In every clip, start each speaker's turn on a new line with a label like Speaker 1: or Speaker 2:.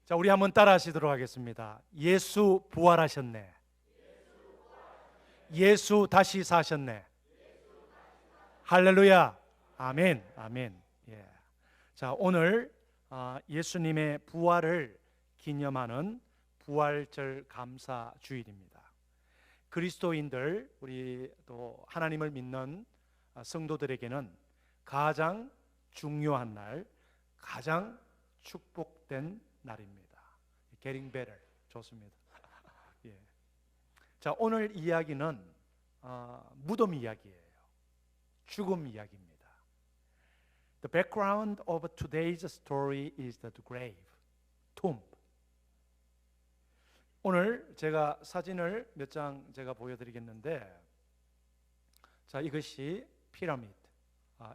Speaker 1: 자, 우리 한번 따라 하시도록 하겠습니다. 예수 부활하셨네. 예수 다시 사셨네. 할렐루야. 아멘. 아멘. 예. 자, 오늘 예수님의 부활을 기념하는 부활절 감사 주일입니다. 그리스도인들, 우리 또 하나님을 믿는 성도들에게는 가장 중요한 날, 가장 축복된 날입니다. Getting better. 좋습니다. 예. 자, 오늘 이야기는 무덤 이야기예요. 죽음 이야기입니다. The background of today's story is the grave, tomb. 오늘 제가 사진을 몇 장 제가 보여드리겠는데, 자, 이것이 피라미드,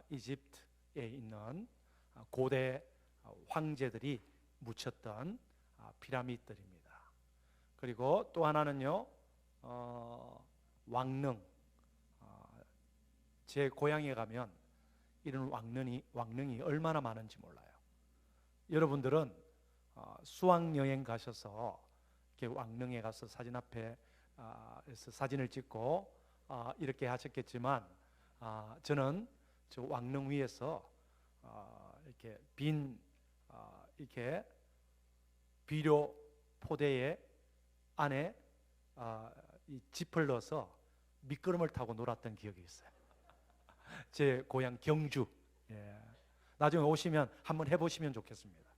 Speaker 1: 이집트에 있는 고대 황제들이 묻혔던 피라미드들입니다. 그리고 또 하나는요, 왕릉. 제 고향에 가면 이런 왕릉이 얼마나 많은지 몰라요. 여러분들은 수학여행 가셔서 이렇게 왕릉에 가서 사진 앞에 에서 사진을 찍고 이렇게 하셨겠지만, 저는 저 왕릉 위에서 이렇게 이렇게 비료 포대에 안에 이 짚을 넣어서 미끄럼을 타고 놀았던 기억이 있어요. 제 고향 경주. 예. 나중에 오시면 한번 해보시면 좋겠습니다.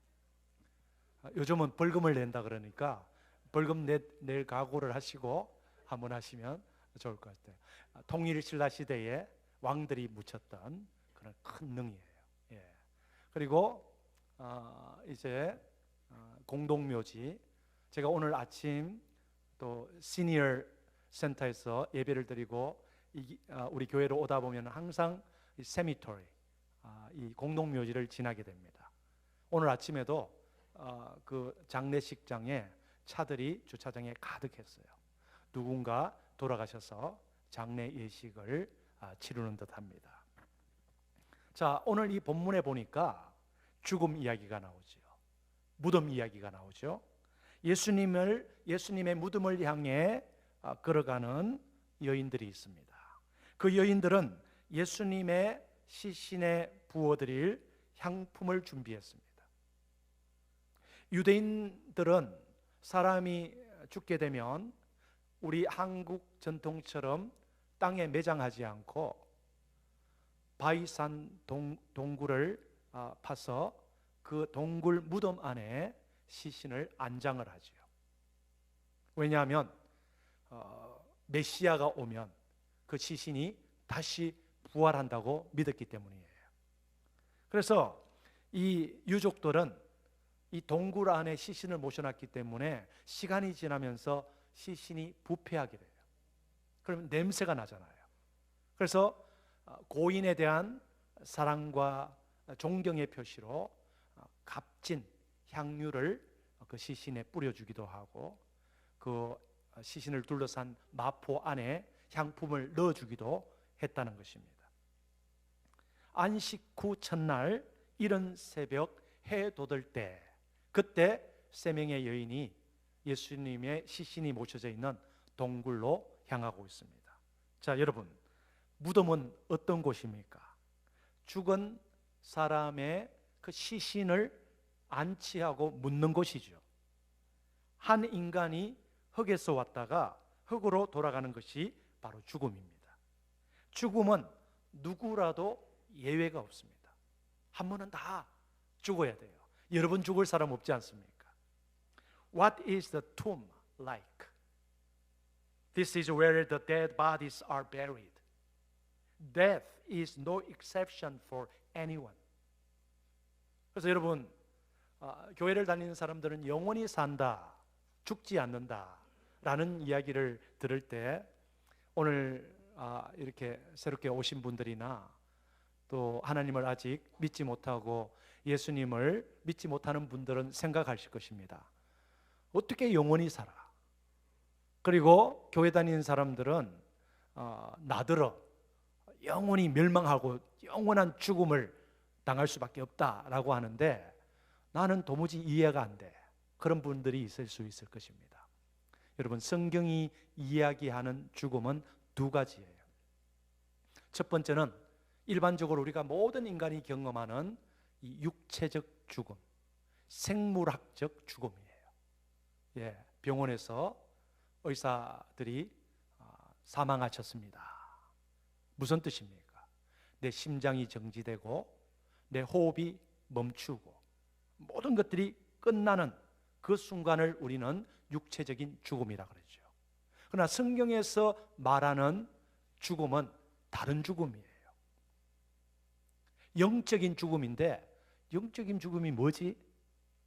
Speaker 1: 요즘은 벌금을 낸다 그러니까 벌금 낼 각오를 하시고 한번 하시면 좋을 것 같아요. 통일신라 시대에 왕들이 묻혔던 그런 큰 능이에요. 예. 그리고 이제 공동묘지, 제가 오늘 아침 또 시니어 센터에서 예배를 드리고 우리 교회로 오다 보면 항상 이 세미토리, 이 공동묘지를 지나게 됩니다. 오늘 아침에도 그 장례식장에 차들이 주차장에 가득했어요. 누군가 돌아가셔서 장례 예식을 치르는 듯합니다. 자, 오늘 이 본문에 보니까 죽음 이야기가 나오죠. 무덤 이야기가 나오죠. 예수님의 무덤을 향해 걸어가는 여인들이 있습니다. 그 여인들은 예수님의 시신에 부어드릴 향품을 준비했습니다. 유대인들은 사람이 죽게 되면 우리 한국 전통처럼 땅에 매장하지 않고 바위산 동굴을 파서 그 동굴 무덤 안에 시신을 안장을 하죠. 왜냐하면 메시아가 오면 그 시신이 다시 부활한다고 믿었기 때문이에요. 그래서 이 유족들은 이 동굴 안에 시신을 모셔놨기 때문에 시간이 지나면서 시신이 부패하게 돼요. 그러면 냄새가 나잖아요. 그래서 고인에 대한 사랑과 존경의 표시로 값진 향유를 그 시신에 뿌려주기도 하고, 그 시신을 둘러싼 마포 안에 향품을 넣어주기도 했다는 것입니다. 안식 후 첫날 이른 새벽 해 돋을 때, 그때 세 명의 여인이 예수님의 시신이 모셔져 있는 동굴로 향하고 있습니다. 자, 여러분, 무덤은 어떤 곳입니까? 죽은 사람의 그 시신을 안치하고 묻는 곳이죠. 한 인간이 흙에서 왔다가 흙으로 돌아가는 것이 바로 죽음입니다. 죽음은 누구라도 예외가 없습니다. 한 번은 다 죽어야 돼요. 여러분 죽을 사람 없지 않습니까? What is the tomb like? This is where the dead bodies are buried. Death is no exception for anyone. 그래서 여러분, 교회를 다니는 사람들은 영원히 산다, 죽지 않는다 라는 이야기를 들을 때, 오늘 이렇게 새롭게 오신 분들이나 또 하나님을 아직 믿지 못하고 예수님을 믿지 못하는 분들은 생각하실 것입니다. 어떻게 영원히 살아? 그리고 교회 다니는 사람들은 나더러 영원히 멸망하고 영원한 죽음을 당할 수밖에 없다라고 하는데, 나는 도무지 이해가 안 돼. 그런 분들이 있을 수 있을 것입니다. 여러분, 성경이 이야기하는 죽음은 두 가지예요. 첫 번째는 일반적으로 우리가 모든 인간이 경험하는 이 육체적 죽음, 생물학적 죽음이에요. 예, 병원에서 의사들이 사망하셨습니다. 무슨 뜻입니까? 내 심장이 정지되고 내 호흡이 멈추고 모든 것들이 끝나는 그 순간을 우리는 육체적인 죽음이라 그러죠. 그러나 성경에서 말하는 죽음은 다른 죽음이에요. 영적인 죽음인데, 영적인 죽음이 뭐지?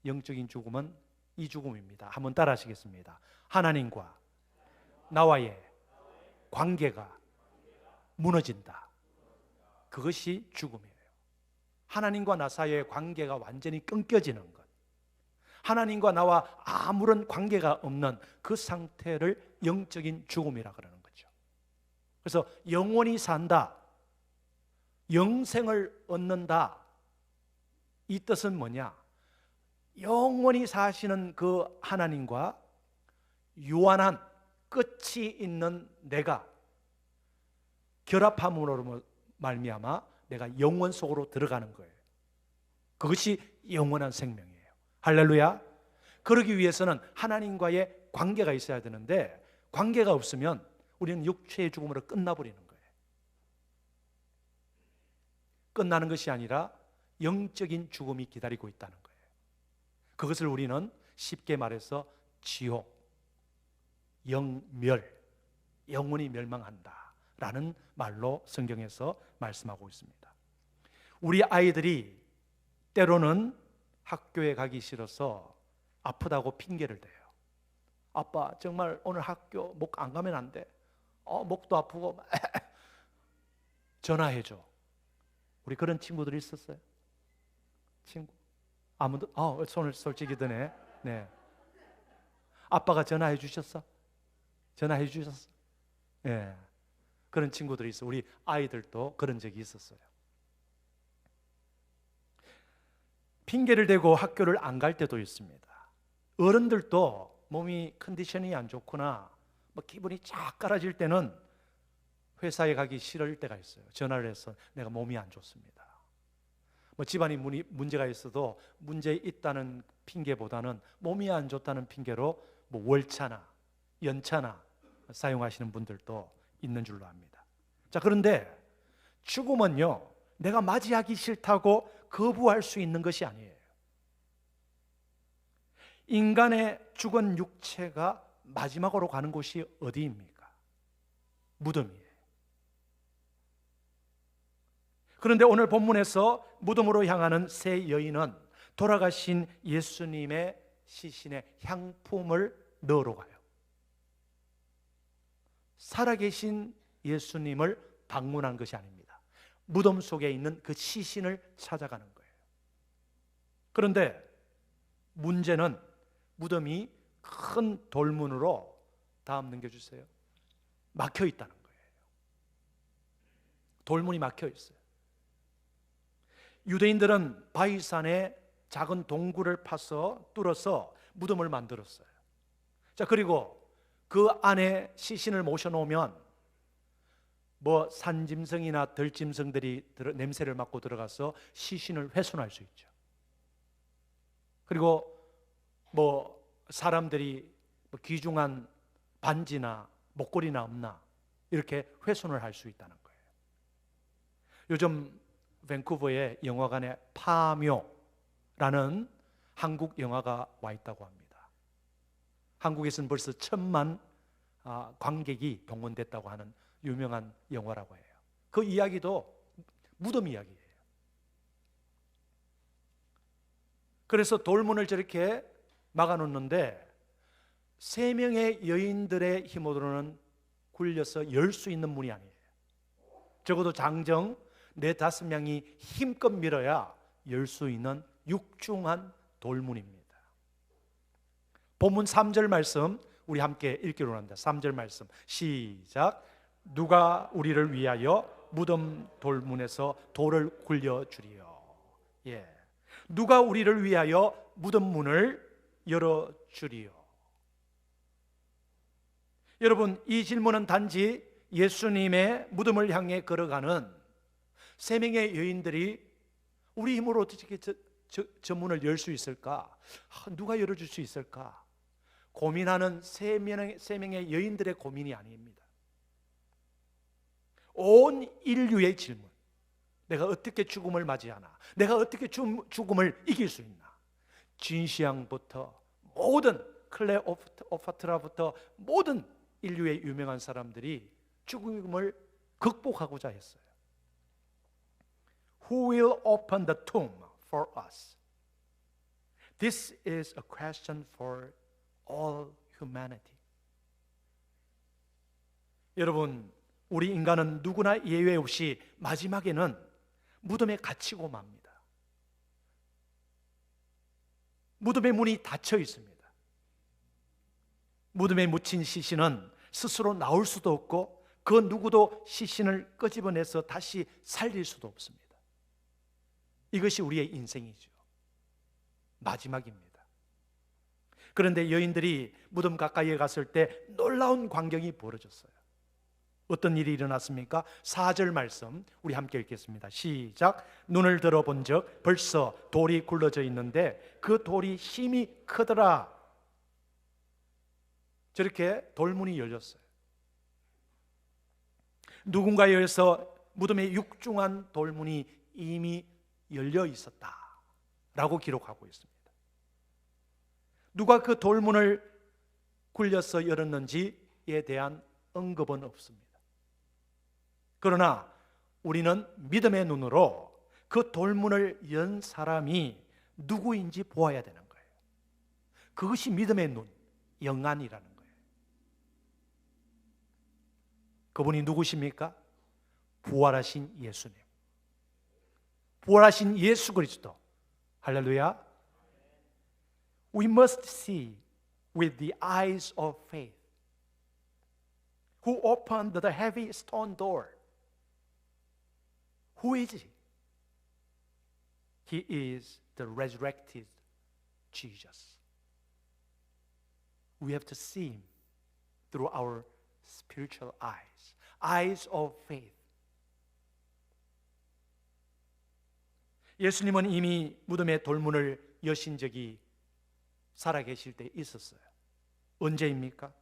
Speaker 1: 영적인 죽음은 이 죽음입니다. 한번 따라 하시겠습니다. 하나님과 나와의 관계가 무너진다. 그것이 죽음이에요. 하나님과 나 사이의 관계가 완전히 끊겨지는 것, 하나님과 나와 아무런 관계가 없는 그 상태를 영적인 죽음이라 그러는 거죠. 그래서 영원히 산다, 영생을 얻는다, 이 뜻은 뭐냐? 영원히 사시는 그 하나님과 유한한 끝이 있는 내가 결합함으로 말미암아 내가 영원 속으로 들어가는 거예요. 그것이 영원한 생명이에요. 할렐루야. 그러기 위해서는 하나님과의 관계가 있어야 되는데, 관계가 없으면 우리는 육체의 죽음으로 끝나버리는 거예요. 끝나는 것이 아니라 영적인 죽음이 기다리고 있다는 거예요. 그것을 우리는 쉽게 말해서 지옥, 영멸, 영원히 멸망한다 라는 말로 성경에서 말씀하고 있습니다. 우리 아이들이 때로는 학교에 가기 싫어서 아프다고 핑계를 대요. 아빠, 정말 오늘 학교 목 안 가면 안 돼. 목도 아프고 전화해줘. 우리 그런 친구들이 있었어요. 친구 아무도 손을 솔직히 드네. 네. 아빠가 전화해 주셨어? 전화해 주셨어? 네. 그런 친구들이 있어. 우리 아이들도 그런 적이 있었어요. 핑계를 대고 학교를 안 갈 때도 있습니다. 어른들도 몸이 컨디션이 안 좋거나 기분이 쫙 깔아질 때는 회사에 가기 싫을 때가 있어요. 전화를 해서 내가 몸이 안 좋습니다. 집안이 문제가 있어도 문제 있다는 핑계보다는 몸이 안 좋다는 핑계로 월차나 연차나 사용하시는 분들도 있는 줄로 압니다. 자, 그런데 죽음은요, 내가 맞이하기 싫다고 거부할 수 있는 것이 아니에요. 인간의 죽은 육체가 마지막으로 가는 곳이 어디입니까? 무덤이에요. 그런데 오늘 본문에서 무덤으로 향하는 세 여인은 돌아가신 예수님의 시신에 향품을 넣으러 가요. 살아계신 예수님을 방문한 것이 아닙니다. 무덤 속에 있는 그 시신을 찾아가는 거예요. 그런데 문제는 무덤이 큰 돌문으로, 다음 넘겨주세요, 막혀 있다는 거예요. 돌문이 막혀 있어요. 유대인들은 바위산에 작은 동굴을 파서 뚫어서 무덤을 만들었어요. 자, 그리고 그 안에 시신을 모셔놓으면 산짐승이나 들짐승들이 냄새를 맡고 들어가서 시신을 훼손할 수 있죠. 그리고 사람들이 귀중한 반지나 목걸이나 없나 이렇게 훼손을 할 수 있다는 거예요. 요즘 밴쿠버의 영화관에 파묘라는 한국 영화가 와 있다고 합니다. 한국에서는 벌써 1,000만 관객이 동원됐다고 하는 유명한 영화라고 해요. 그 이야기도 무덤 이야기예요. 그래서 돌문을 저렇게 막아놓는데 3명의 여인들의 힘으로는 굴려서 열 수 있는 문이 아니에요. 적어도 장정 4-5명이 힘껏 밀어야 열 수 있는 육중한 돌문입니다. 본문 3절 말씀 우리 함께 읽기로 합니다. 3절 말씀 시작. 누가 우리를 위하여 무덤 돌문에서 돌을 굴려주리요. 예. 누가 우리를 위하여 무덤 문을 열어주리요. 여러분, 이 질문은 단지 예수님의 무덤을 향해 걸어가는 세 명의 여인들이 우리 힘으로 어떻게 저 문을 열 수 있을까? 누가 열어줄 수 있을까? 고민하는 세 명의 여인들의 고민이 아닙니다. 온 인류의 질문. 내가 어떻게 죽음을 맞이하나? 내가 어떻게 죽음을 이길 수 있나? 진시황부터 모든 클레오파트라부터 모든 인류의 유명한 사람들이 죽음을 극복하고자 했어요. Who will open the tomb for us? This is a question for all humanity. 여러분, 우리 인간은 누구나 예외 없이 마지막에는 무덤에 갇히고 맙니다. 무덤의 문이 닫혀 있습니다. 무덤에 묻힌 시신은 스스로 나올 수도 없고 그 누구도 시신을 끄집어내서 다시 살릴 수도 없습니다. 이것이 우리의 인생이죠. 마지막입니다. 그런데 여인들이 무덤 가까이에 갔을 때 놀라운 광경이 벌어졌어요. 어떤 일이 일어났습니까? 4절 말씀 우리 함께 읽겠습니다. 시작. 눈을 들어본 적 벌써 돌이 굴러져 있는데 그 돌이 힘이 크더라. 저렇게 돌문이 열렸어요. 누군가에 의해서 무덤의 육중한 돌문이 이미 열려 있었다라고 기록하고 있습니다. 누가 그 돌문을 굴려서 열었는지에 대한 언급은 없습니다. 그러나 우리는 믿음의 눈으로 그 돌문을 연 사람이 누구인지 보아야 되는 거예요. 그것이 믿음의 눈, 영안이라는 거예요. 그분이 누구십니까? 부활하신 예수님, 부활하신 예수 그리스도. 할렐루야. We must see with the eyes of faith. Who opened the heavy stone door? Who is he? He is the resurrected Jesus. We have to see him through our spiritual eyes, eyes of faith. 예수님은 이미 무덤의 돌문을 여신 적이 살아계실 때 있었어요. 언제입니까?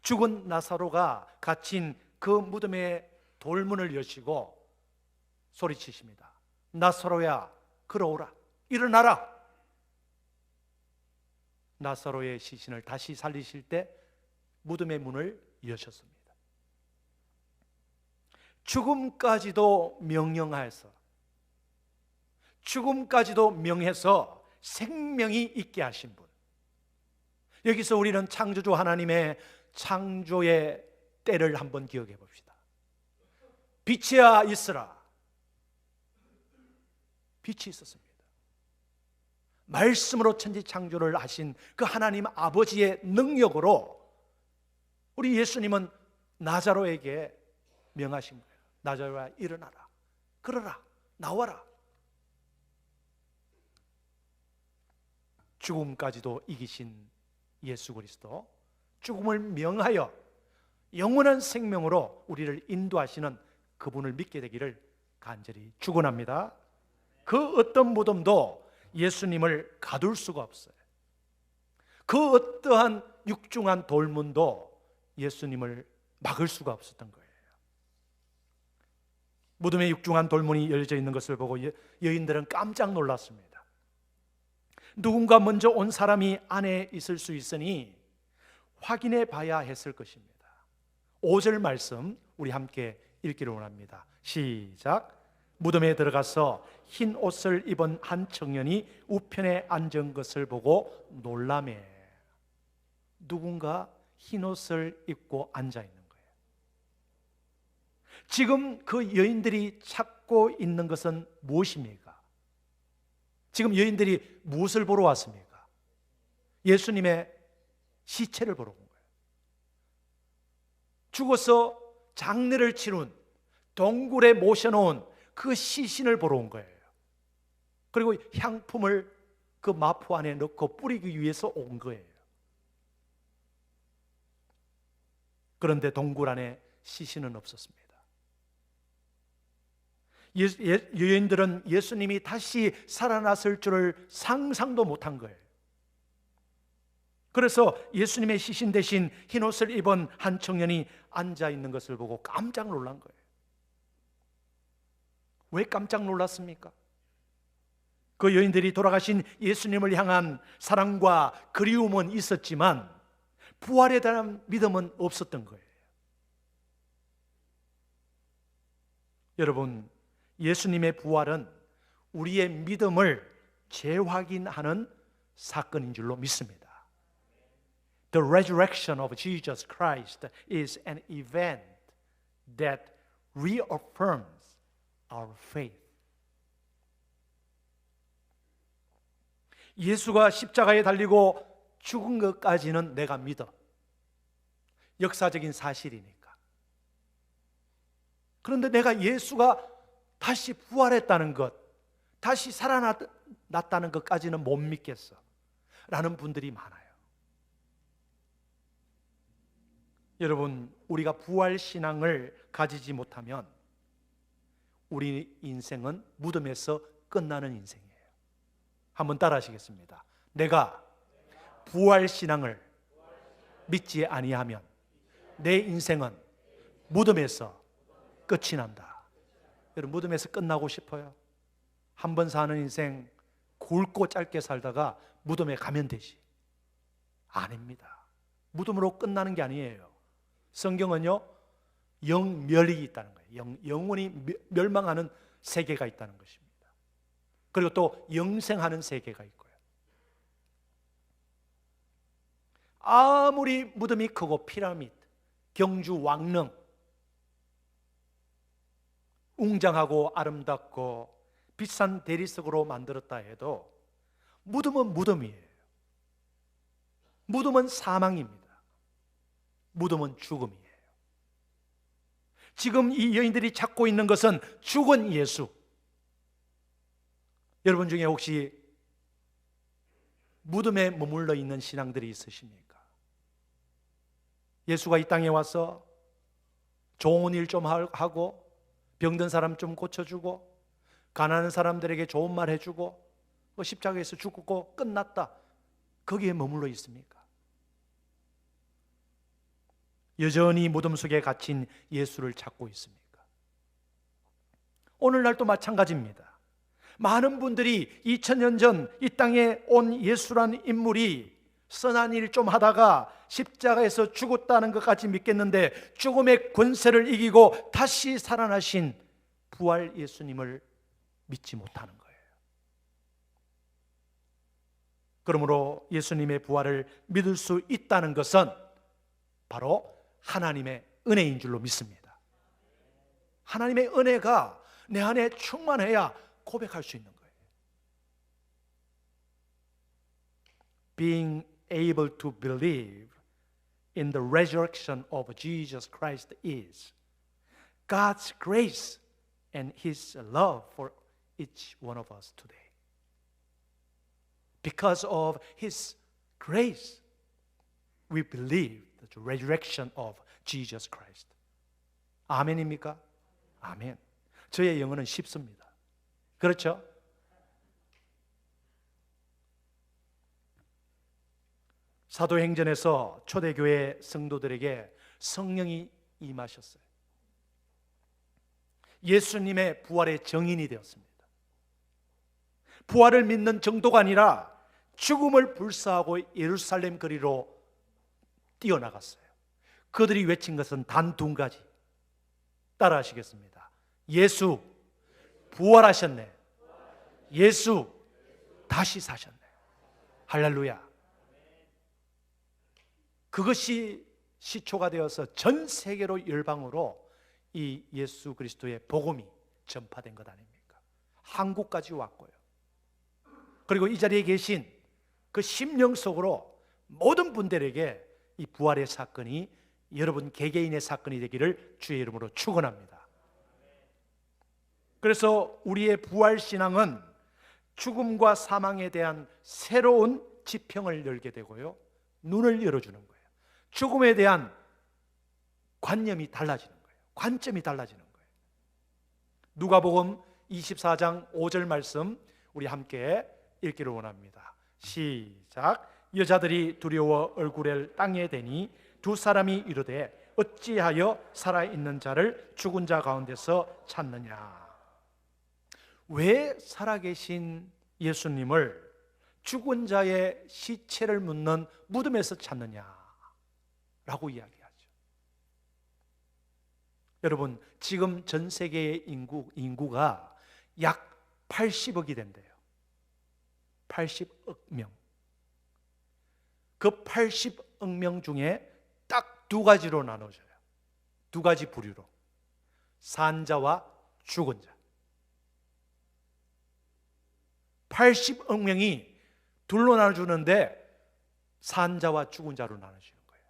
Speaker 1: 죽은 나사로가 갇힌 그 무덤의 돌문을 여시고 소리치십니다. 나사로야, 걸어오라, 일어나라. 나사로의 시신을 다시 살리실 때 무덤의 문을 여셨습니다. 죽음까지도 명령하여서, 죽음까지도 명해서 생명이 있게 하신 분. 여기서 우리는 창조주 하나님의 창조의 때를 한번 기억해 봅시다. 빛이야 있으라. 빛이 있었습니다. 말씀으로 천지 창조를 하신 그 하나님 아버지의 능력으로 우리 예수님은 나자로에게 명하신 거예요. 나자로야, 일어나라, 걸어라, 나와라. 죽음까지도 이기신 예수 그리스도, 죽음을 명하여 영원한 생명으로 우리를 인도하시는 그분을 믿게 되기를 간절히 축원합니다. 그 어떤 무덤도 예수님을 가둘 수가 없어요. 그 어떠한 육중한 돌문도 예수님을 막을 수가 없었던 거예요. 무덤의 육중한 돌문이 열려져 있는 것을 보고 여인들은 깜짝 놀랐습니다. 누군가 먼저 온 사람이 안에 있을 수 있으니 확인해 봐야 했을 것입니다. 5절 말씀 우리 함께 읽기를 원합니다. 시작. 무덤에 들어가서 흰 옷을 입은 한 청년이 우편에 앉은 것을 보고 놀라매. 누군가 흰 옷을 입고 앉아 있는 거예요. 지금 그 여인들이 찾고 있는 것은 무엇입니까? 지금 여인들이 무엇을 보러 왔습니까? 예수님의 시체를 보러 온 거예요. 죽어서 장례를 치룬, 동굴에 모셔놓은 그 시신을 보러 온 거예요. 그리고 향품을 그 마포 안에 넣고 뿌리기 위해서 온 거예요. 그런데 동굴 안에 시신은 없었습니다. 여인들은 예수님이 다시 살아났을 줄을 상상도 못한 거예요. 그래서 예수님의 시신 대신 흰옷을 입은 한 청년이 앉아 있는 것을 보고 깜짝 놀란 거예요. 왜 깜짝 놀랐습니까? 그 여인들이 돌아가신 예수님을 향한 사랑과 그리움은 있었지만 부활에 대한 믿음은 없었던 거예요. 여러분, 예수님의 부활은 우리의 믿음을 재확인하는 사건인 줄로 믿습니다. The resurrection of Jesus Christ is an event that reaffirms our faith. 예수가 십자가에 달리고 죽은 것까지는 내가 믿어. 역사적인 사실이니까. 그런데 내가 예수가 다시 부활했다는 것, 다시 살아났다는 것까지는 못 믿겠어 라는 분들이 많아요. 여러분, 우리가 부활신앙을 가지지 못하면 우리 인생은 무덤에서 끝나는 인생이에요. 한번 따라 하시겠습니다. 내가 부활신앙을 믿지 아니하면 내 인생은 무덤에서 끝이 난다. 여러분, 무덤에서 끝나고 싶어요? 한 번 사는 인생 굵고 짧게 살다가 무덤에 가면 되지. 아닙니다. 무덤으로 끝나는 게 아니에요. 성경은요, 영멸이 있다는 거예요. 영원히 멸망하는 세계가 있다는 것입니다. 그리고 또 영생하는 세계가 있고요. 아무리 무덤이 크고 피라미드, 경주 왕릉, 웅장하고 아름답고 비싼 대리석으로 만들었다 해도 무덤은 무덤이에요. 무덤은 사망입니다. 무덤은 죽음이에요. 지금 이 여인들이 찾고 있는 것은 죽은 예수. 여러분 중에 혹시 무덤에 머물러 있는 신앙들이 있으십니까? 예수가 이 땅에 와서 좋은 일 좀 하고 병든 사람 좀 고쳐주고 가난한 사람들에게 좋은 말 해주고 십자가에서 죽고 끝났다, 거기에 머물러 있습니까? 여전히 무덤 속에 갇힌 예수를 찾고 있습니까? 오늘날도 마찬가지입니다. 많은 분들이 2000년 전 이 땅에 온 예수라는 인물이 선한 일 좀 하다가 십자가에서 죽었다는 것까지 믿겠는데 죽음의 권세를 이기고 다시 살아나신 부활 예수님을 믿지 못하는 거예요. 그러므로 예수님의 부활을 믿을 수 있다는 것은 바로 하나님의 은혜인 줄로 믿습니다. 하나님의 은혜가 내 안에 충만해야 고백할 수 있는 거예요. Being able to believe in the resurrection of Jesus Christ is God's grace and His love for each one of us today. Because of His grace, we believe the resurrection of Jesus Christ. 아멘입니까? 아멘. 저의 영어는 쉽습니다. 그렇죠? 사도행전에서 초대교회 성도들에게 성령이 임하셨어요. 예수님의 부활의 증인이 되었습니다. 부활을 믿는 정도가 아니라 죽음을 불사하고 예루살렘 거리로 뛰어나갔어요. 그들이 외친 것은 단 두 가지. 따라 하시겠습니다. 예수 부활하셨네. 예수 다시 사셨네. 할렐루야. 그것이 시초가 되어서 전 세계로 열방으로 이 예수 그리스도의 복음이 전파된 것 아닙니까? 한국까지 왔고요. 그리고 이 자리에 계신 그 심령 속으로 모든 분들에게 이 부활의 사건이 여러분 개개인의 사건이 되기를 주의 이름으로 축원합니다. 그래서 우리의 부활 신앙은 죽음과 사망에 대한 새로운 지평을 열게 되고요, 눈을 열어주는 거예요. 죽음에 대한 관념이 달라지는 거예요. 관점이 달라지는 거예요. 누가복음 24장 5절 말씀 우리 함께 읽기를 원합니다. 시작. 여자들이 두려워 얼굴을 땅에 대니 두 사람이 이르되 어찌하여 살아있는 자를 죽은 자 가운데서 찾느냐. 왜 살아계신 예수님을 죽은 자의 시체를 묻는 무덤에서 찾느냐라고 이야기하죠. 여러분, 지금 전 세계의 인구가 약 80억이 된대요. 80억 명. 그 80억 명 중에 딱 두 가지로 나눠져요. 두 가지 부류로. 산자와 죽은 자. 80억 명이 둘로 나눠주는데 산자와 죽은 자로 나눠지는 거예요.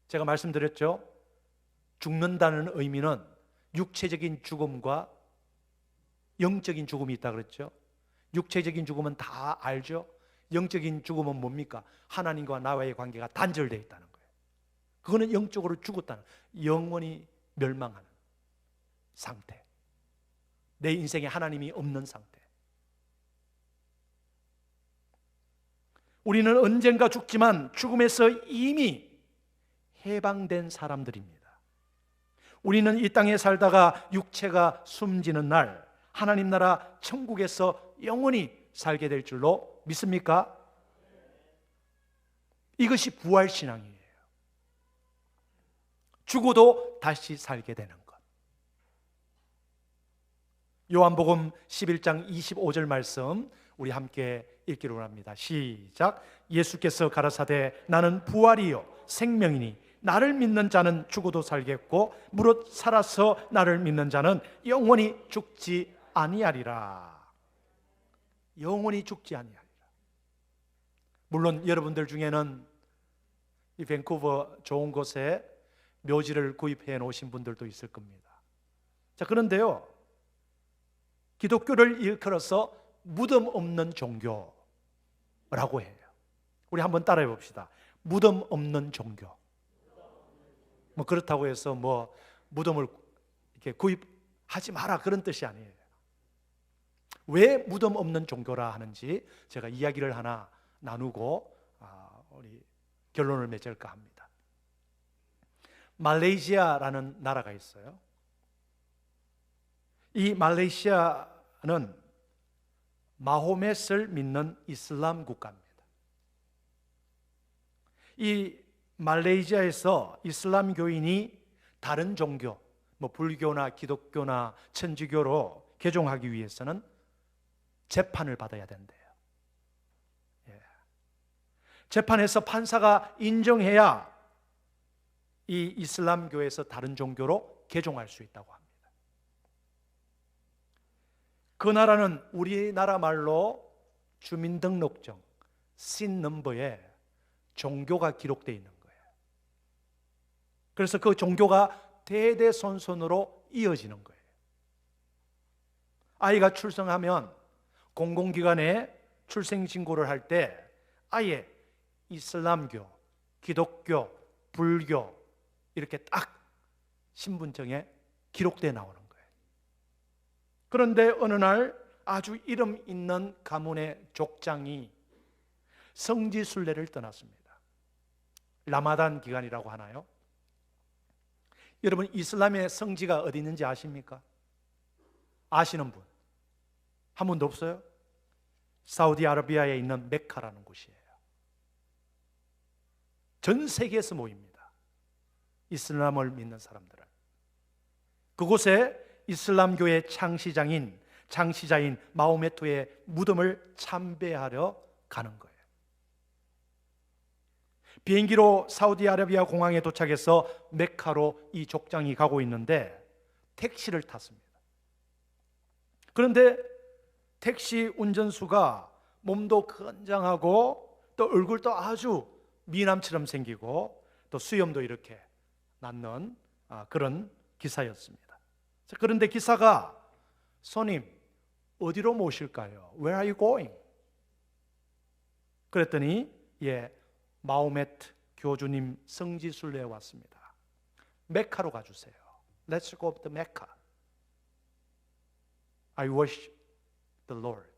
Speaker 1: 제가 말씀드렸죠? 죽는다는 의미는 육체적인 죽음과 영적인 죽음이 있다 그랬죠? 육체적인 죽음은 다 알죠? 영적인 죽음은 뭡니까? 하나님과 나와의 관계가 단절되어 있다는 거예요. 그거는 영적으로 죽었다는, 영원히 멸망하는 상태. 내 인생에 하나님이 없는 상태. 우리는 언젠가 죽지만 죽음에서 이미 해방된 사람들입니다. 우리는 이 땅에 살다가 육체가 숨지는 날 하나님 나라 천국에서 영원히 살게 될 줄로 믿습니까? 이것이 부활신앙이에요. 죽어도 다시 살게 되는 것. 요한복음 11장 25절 말씀 우리 함께 읽기로 합니다. 시작. 예수께서 가라사대 나는 부활이요 생명이니 나를 믿는 자는 죽어도 살겠고 무릇 살아서 나를 믿는 자는 영원히 죽지 아니하리라. 영원히 죽지 아니하리라. 물론 여러분들 중에는 이 밴쿠버 좋은 곳에 묘지를 구입해 놓으신 분들도 있을 겁니다. 자, 그런데요, 기독교를 일컬어서 무덤 없는 종교라고 해요. 우리 한번 따라해 봅시다. 무덤 없는 종교. 뭐 그렇다고 해서 뭐 무덤을 이렇게 구입하지 마라 그런 뜻이 아니에요. 왜 무덤 없는 종교라 하는지 제가 이야기를 하나 나누고 우리 결론을 맺을까 합니다. 말레이시아라는 나라가 있어요. 이 말레이시아는 마호멧을 믿는 이슬람 국가입니다. 이 말레이시아에서 이슬람 교인이 다른 종교, 뭐 불교나 기독교나 천주교로 개종하기 위해서는 재판을 받아야 된대요. 재판에서 판사가 인정해야 이 이슬람교에서 다른 종교로 개종할 수 있다고 합니다. 그 나라는 우리나라 말로 주민등록증 신 넘버에 종교가 기록되어 있는 거예요. 그래서 그 종교가 대대손손으로 이어지는 거예요. 아이가 출생하면 공공기관에 출생신고를 할 때 아예 이슬람교, 기독교, 불교 이렇게 딱 신분증에 기록되어 나오는 거예요. 그런데 어느 날 아주 이름 있는 가문의 족장이 성지순례를 떠났습니다. 라마단 기간이라고 하나요? 여러분, 이슬람의 성지가 어디 있는지 아십니까? 아시는 분? 한 분도 없어요? 사우디아라비아에 있는 메카라는 곳이에요. 전 세계에서 모입니다. 이슬람을 믿는 사람들은. 그곳에 이슬람교의 창시자인 마호메트의 무덤을 참배하려 가는 거예요. 비행기로 사우디아라비아 공항에 도착해서 메카로 이 족장이 가고 있는데 택시를 탔습니다. 그런데 택시 운전수가 몸도 건장하고 또 얼굴도 아주 미남처럼 생기고 또 수염도 이렇게 낳는 그런 기사였습니다. 그런데 기사가 손님 어디로 모실까요? Where are you going? 그랬더니 마호메트 교주님 성지순례에 왔습니다. 메카로 가주세요. Let's go to Mecca. I worship the Lord.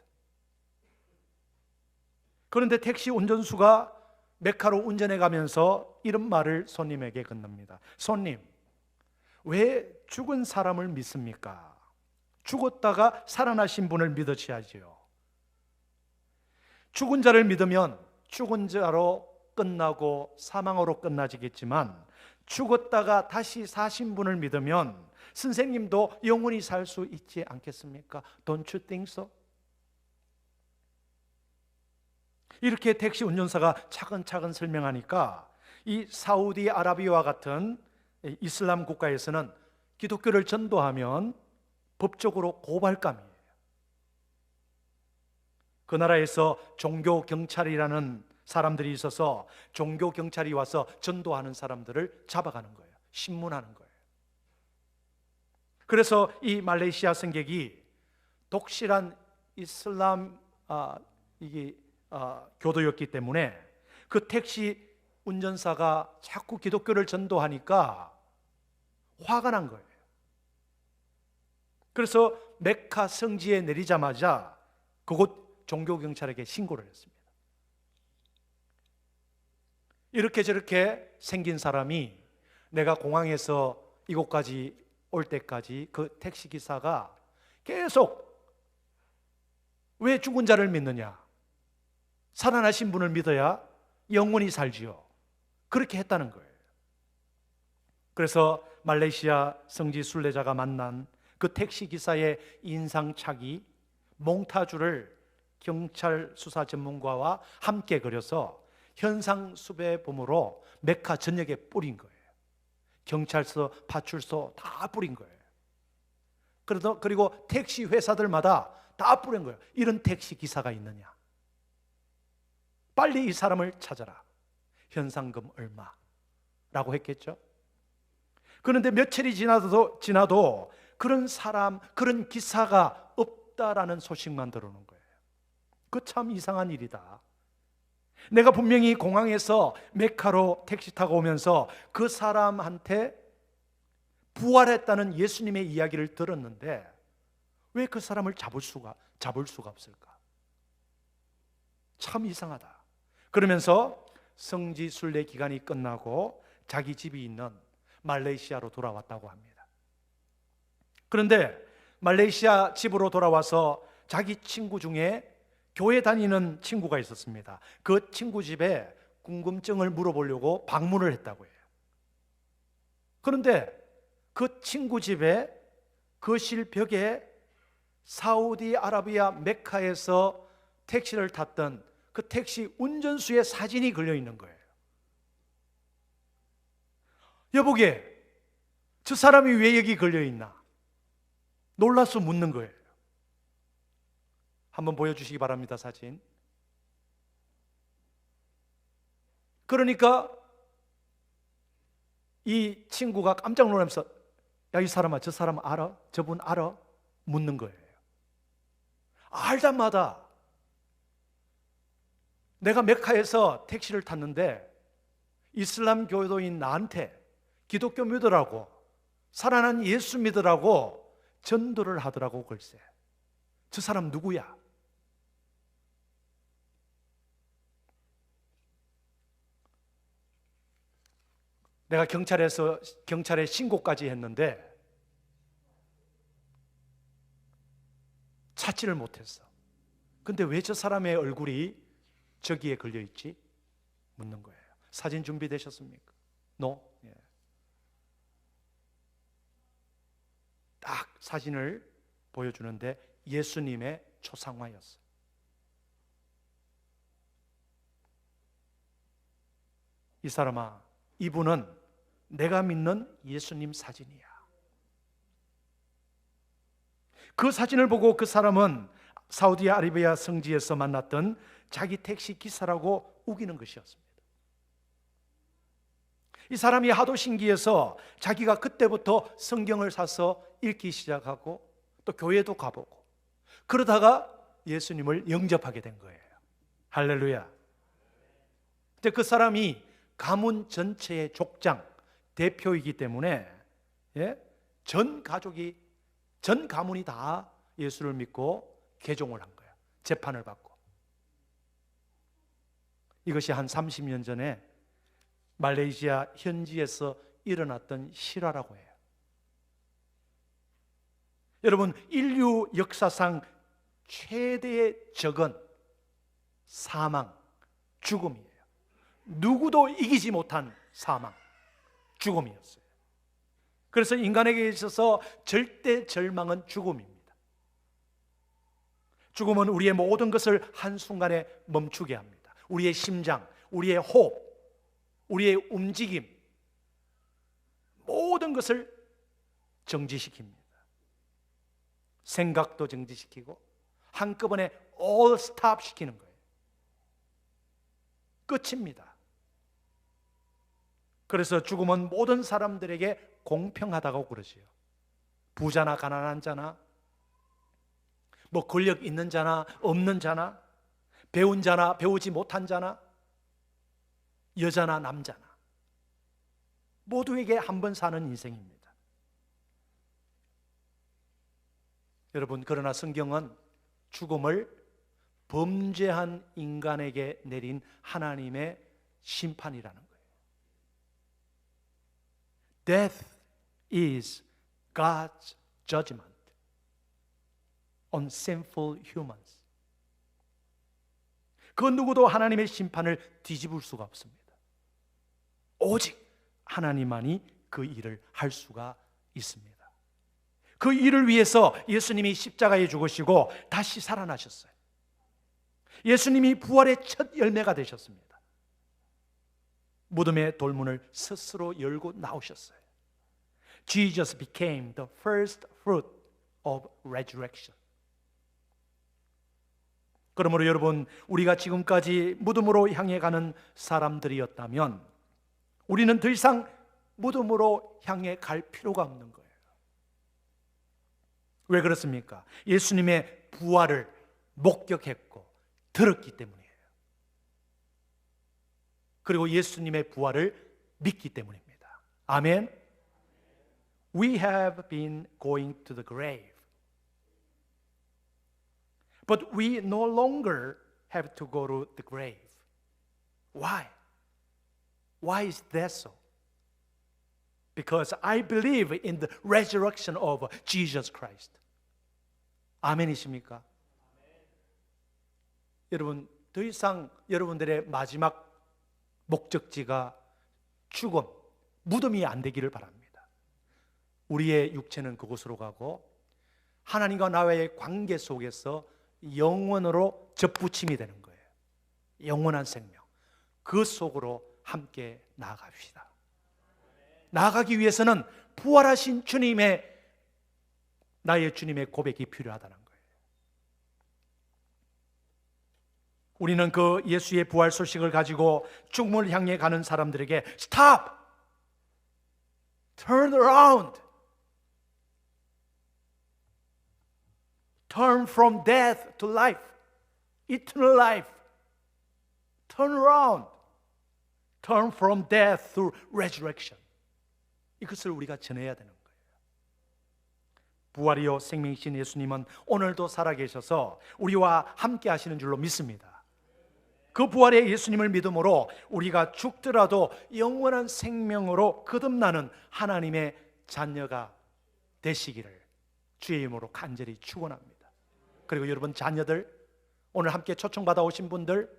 Speaker 1: 그런데 택시 운전수가 메카로 운전해 가면서 이런 말을 손님에게 건넵니다. 손님, 왜 죽은 사람을 믿습니까? 죽었다가 살아나신 분을 믿으셔야지요. 죽은 자를 믿으면 죽은 자로 끝나고 사망으로 끝나지겠지만 죽었다가 다시 사신 분을 믿으면 선생님도 영원히 살 수 있지 않겠습니까? Don't you think so? 이렇게 택시 운전사가 차근차근 설명하니까 이 사우디아라비아와 같은 이슬람 국가에서는 기독교를 전도하면 법적으로 고발감이에요. 그 나라에서 종교경찰이라는 사람들이 있어서 종교경찰이 와서 전도하는 사람들을 잡아가는 거예요. 신문하는 거예요. 그래서 이 말레이시아 승객이 독실한 이슬람 교도였기 때문에 그 택시 운전사가 자꾸 기독교를 전도하니까 화가 난 거예요. 그래서 메카 성지에 내리자마자 그곳 종교경찰에게 신고를 했습니다. 이렇게 저렇게 생긴 사람이 내가 공항에서 이곳까지 올 때까지 그 택시기사가 계속 왜 죽은 자를 믿느냐? 살아나신 분을 믿어야 영원히 살지요. 그렇게 했다는 거예요. 그래서 말레이시아 성지 순례자가 만난 그 택시기사의 인상착의 몽타주를 경찰 수사 전문가와 함께 그려서 현상수배범으로 메카 전역에 뿌린 거예요. 경찰서, 파출소 다 뿌린 거예요. 그리고 택시 회사들마다 다 뿌린 거예요. 이런 택시 기사가 있느냐? 빨리 이 사람을 찾아라. 현상금 얼마라고 했겠죠. 그런데 며칠이 지나도 그런 사람, 그런 기사가 없다라는 소식만 들어오는 거예요. 그 참 이상한 일이다. 내가 분명히 공항에서 메카로 택시 타고 오면서 그 사람한테 부활했다는 예수님의 이야기를 들었는데 왜 그 사람을 잡을 수가 없을까? 참 이상하다. 그러면서 성지 순례 기간이 끝나고 자기 집이 있는 말레이시아로 돌아왔다고 합니다. 그런데 말레이시아 집으로 돌아와서 자기 친구 중에 교회 다니는 친구가 있었습니다. 그 친구 집에 궁금증을 물어보려고 방문을 했다고 해요. 그런데 그 친구 집에 거실 벽에 사우디아라비아 메카에서 택시를 탔던 그 택시 운전수의 사진이 걸려 있는 거예요. 여보게, 저 사람이 왜 여기 걸려 있나? 놀라서 묻는 거예요. 한번 보여주시기 바랍니다. 사진. 그러니까 이 친구가 깜짝 놀라면서 야, 이 사람아, 저 사람 알아? 저분 알아? 묻는 거예요. 알자마자 내가 메카에서 택시를 탔는데 이슬람 교도인 나한테 기독교 믿으라고, 살아난 예수 믿으라고 전도를 하더라고. 글쎄, 저 사람 누구야? 내가 경찰에 신고까지 했는데 찾지를 못했어. 근데 왜 저 사람의 얼굴이 저기에 걸려 있지? 묻는 거예요. 사진 준비되셨습니까? No? 예. 딱 사진을 보여주는데 예수님의 초상화였어. 이 사람아, 이분은 내가 믿는 예수님 사진이야. 그 사진을 보고 그 사람은 사우디아라비아 성지에서 만났던 자기 택시 기사라고 우기는 것이었습니다. 이 사람이 하도 신기해서 자기가 그때부터 성경을 사서 읽기 시작하고 또 교회도 가보고 그러다가 예수님을 영접하게 된 거예요. 할렐루야. 근데 그 사람이 가문 전체의 족장, 대표이기 때문에 전 가족이, 전 가문이 다 예수를 믿고 개종을 한 거예요. 재판을 받고. 이것이 한 30년 전에 말레이시아 현지에서 일어났던 실화라고 해요. 여러분, 인류 역사상 최대의 적은 사망, 죽음이에요. 누구도 이기지 못한 사망, 죽음이었어요. 그래서 인간에게 있어서 절대 절망은 죽음입니다. 죽음은 우리의 모든 것을 한순간에 멈추게 합니다. 우리의 심장, 우리의 호흡, 우리의 움직임, 모든 것을 정지시킵니다. 생각도 정지시키고 한꺼번에 all stop 시키는 거예요. 끝입니다. 그래서 죽음은 모든 사람들에게 공평하다고 그러지요. 부자나 가난한 자나, 뭐 권력 있는 자나 없는 자나, 배운 자나 배우지 못한 자나, 여자나 남자나 모두에게 한 번 사는 인생입니다. 여러분, 그러나 성경은 죽음을 범죄한 인간에게 내린 하나님의 심판이라는 거예요. Death is God's judgment on sinful humans. 그 누구도 하나님의 심판을 뒤집을 수가 없습니다. 오직 하나님만이 그 일을 할 수가 있습니다. 그 일을 위해서 예수님이 십자가에 죽으시고 다시 살아나셨어요. 예수님이 부활의 첫 열매가 되셨습니다. 무덤의 돌문을 스스로 열고 나오셨어요. Jesus became the first fruit of resurrection. 그러므로 여러분, 우리가 지금까지 무덤으로 향해 가는 사람들이었다면 우리는 더 이상 무덤으로 향해 갈 필요가 없는 거예요. 왜 그렇습니까? 예수님의 부활을 목격했고 들었기 때문이에요. 그리고 예수님의 부활을 믿기 때문입니다. 아멘. We have been going to the grave, but we no longer have to go to the grave. Why? Why is that so? Because I believe in the resurrection of Jesus Christ. 아멘이십니까? 여러분, 더 이상 여러분들의 마지막 목적지가 죽음, 무덤이 안 되기를 바랍니다. 우리의 육체는 그곳으로 가고 하나님과 나와의 관계 속에서 영원으로 접붙임이 되는 거예요. 영원한 생명. 그 속으로 함께 나아갑시다. 나아가기 위해서는 부활하신 주님의, 나의 주님의 고백이 필요하다는 거예요. 우리는 그 예수의 부활 소식을 가지고 죽음을 향해 가는 사람들에게 Stop! Turn around! Turn from death to life, eternal life. Turn around. Turn from death to resurrection. 이것을 우리가 전해야 되는 거예요. 부활이요 생명이신 예수님은 오늘도 살아계셔서 우리와 함께 하시는 줄로 믿습니다. 그 부활의 예수님을 믿음으로 우리가 죽더라도 영원한 생명으로 거듭나는 하나님의 자녀가 되시기를 주의 이름으로 간절히 축원합니다. 그리고 여러분 자녀들, 오늘 함께 초청받아 오신 분들,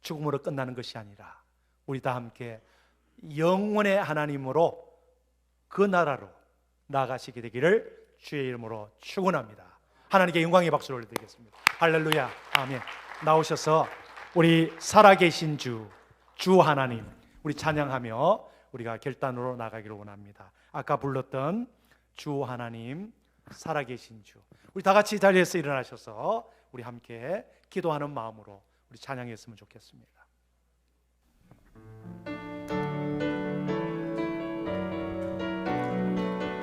Speaker 1: 죽음으로 끝나는 것이 아니라 우리 다 함께 영원의 하나님으로 그 나라로 나아가시게 되기를 주의 이름으로 축원합니다. 하나님께 영광의 박수를 올려드리겠습니다. 할렐루야. 아멘. 나오셔서 우리 살아계신 주 하나님 우리 찬양하며 우리가 결단으로 나가기를 원합니다. 아까 불렀던 주 하나님, 살아계신 주, 우리 다 같이 자리에서 일어나셔서 우리 함께 기도하는 마음으로 우리 찬양했으면 좋겠습니다.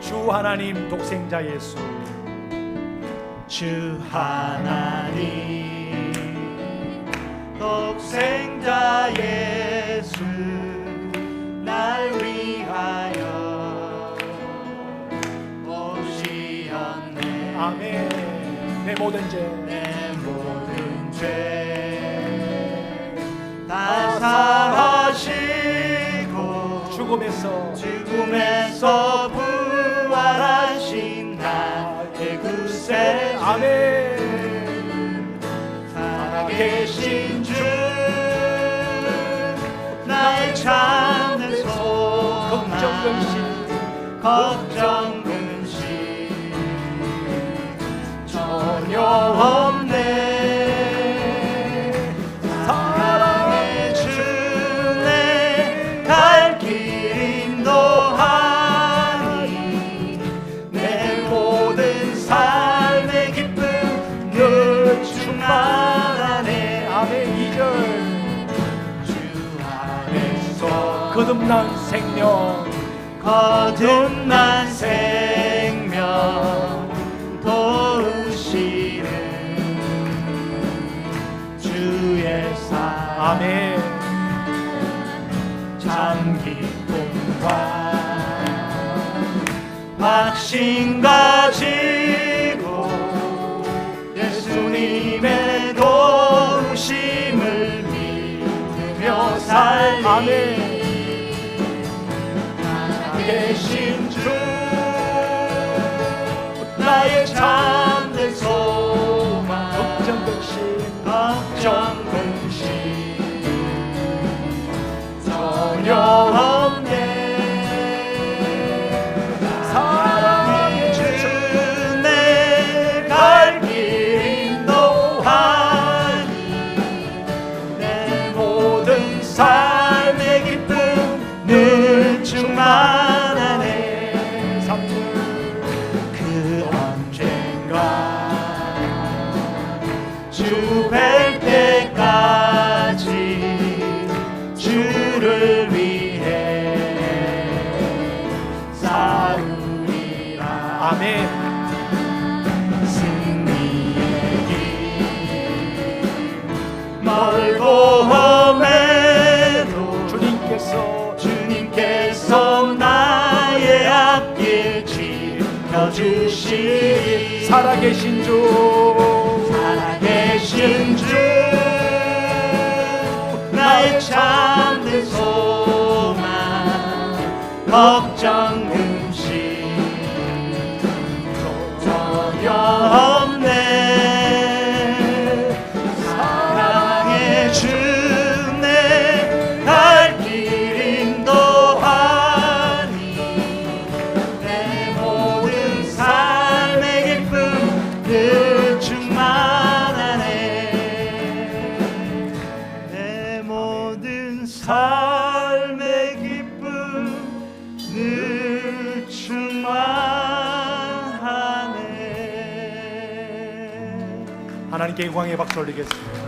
Speaker 1: 주 하나님 독생자 예수,
Speaker 2: 주 하나님 독생자 예수 날 위하여 오시었네.
Speaker 1: 아멘. 내 모든 죄
Speaker 2: 다 사하시고 죽음에서 부활하신 나의 구세주.
Speaker 1: 아멘.
Speaker 2: 살아계신 주 나의 참된 소망 걱정 근심 전혀 없네. 사랑의 주내 갈 길 인도하니 내 모든 삶의 기쁨 늘 충만하네.
Speaker 1: 아멘. 2절
Speaker 2: 주 안에서
Speaker 1: 거듭난 생명
Speaker 2: 거듭난 생명 도우시는 주의 사랑.
Speaker 1: 아멘.
Speaker 2: 참 기쁨과 확신 가지고 예수님의 도우심을 믿으며 살리.
Speaker 1: 아멘.
Speaker 2: 계신 주 나의 참된 소망
Speaker 1: 걱정 근심
Speaker 2: 전혀 없네. 사랑의 주 내 갈 길 인도하니 내 모든 삶의 기쁨 늘 충만하네. 그 언젠가 주 뵐 때까지 주를 위해 싸우리라.
Speaker 1: 아멘.
Speaker 2: 승리의 길 멀고 험해도 주님께서 나의 앞길 지켜주시리.
Speaker 1: 살아계신 주
Speaker 2: 나의 참된 소망 걱정 근심 전혀 없네. 사랑의 주 내 갈 길 인도하니 내 모든 삶의 기쁨 늘 충만하네. 내 모든 삶의 기쁨 늘 충만하네.
Speaker 1: 하나님께 영광의 박수 올리겠습니다.